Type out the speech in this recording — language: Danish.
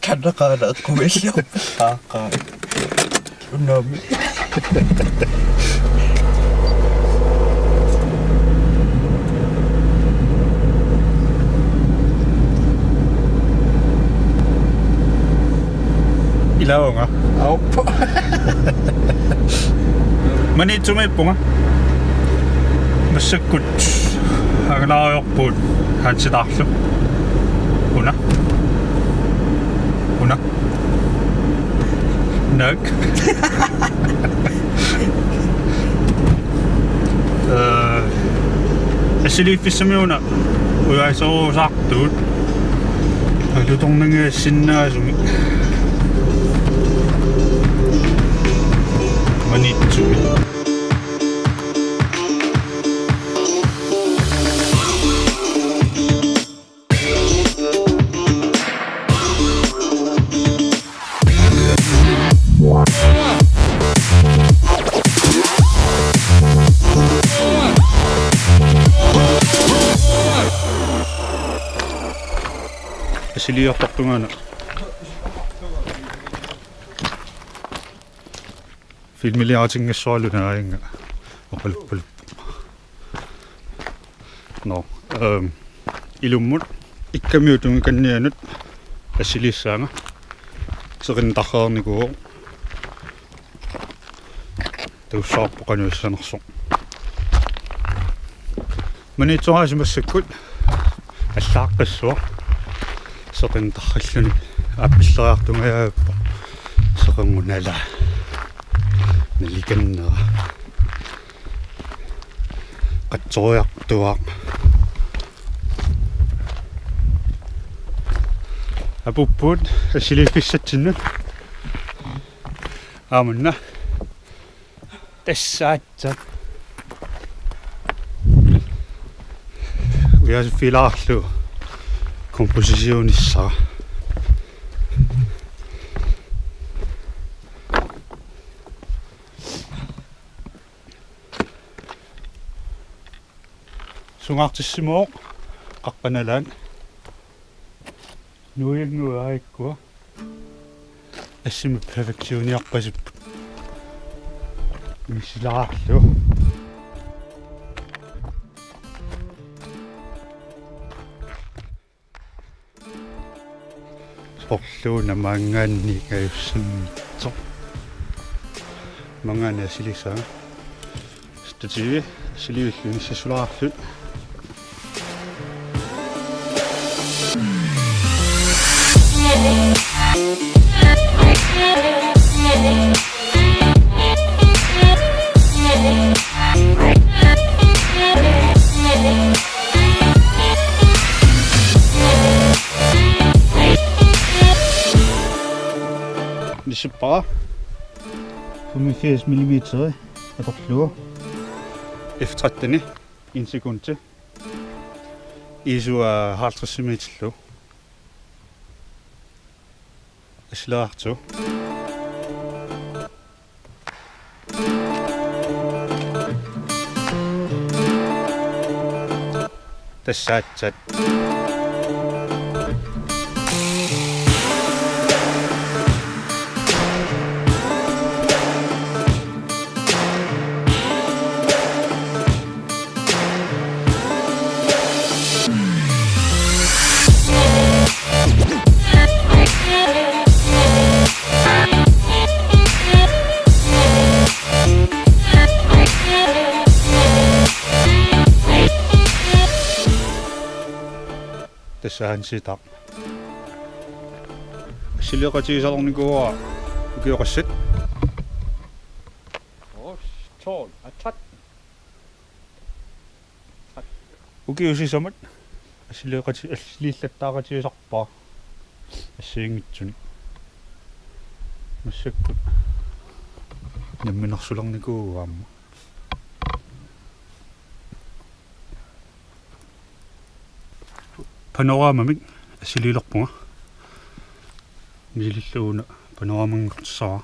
Kanakana kumisyo. Kaka. Unami. Ilaw nga. Opo. Manitso may po nga. Masakot. Ang nakayok po. Hansi takso. Una. Nag. Asilifis sa muna. Uya sa sakto. Nagtutong nangasin na sumi. Manitso. Asiliyak takto nga na. Filmili ating nga swalo na ay nga. Mapalip-palip. No. Ilumot. Ikami utong kanyanot. Asilisa nga. Sa kintakar ni ko. Tausap po kanyo sa naksong. Manito nga si masikot. Asakas wa. Sa kintakar ni. Apis lang ito nga po. Sa kangunala. Nalikan na. Katsoyak tuwak. Apupod. Asilipis sa tinan. Aman na. Tessatsa. Vi har filaaklu. Komposisjonissa. Sungartissimo qaqqanalan nuiagnuaikku assimi perfektioniarpasip missilaarlu sorluuna maangaanni kayussammitso mangaani asilisa stativi asiliulluuni sasulaarlut Nisippa 85 mm atorlugu F13 1 sekund til ISO 50 mm Aslaartu Tassaatsat Tässähän sitä. Sillä joka tiisalla on niinku ukiokassit. Tål. Atat. Ukiusisamat. Sillä joka liillattaaka tiisarpaa. Assingitsuni. Massakkut. Namminarsulang niinku aamma. Panoramamik asililorpunga nililluuna panoramangortissaa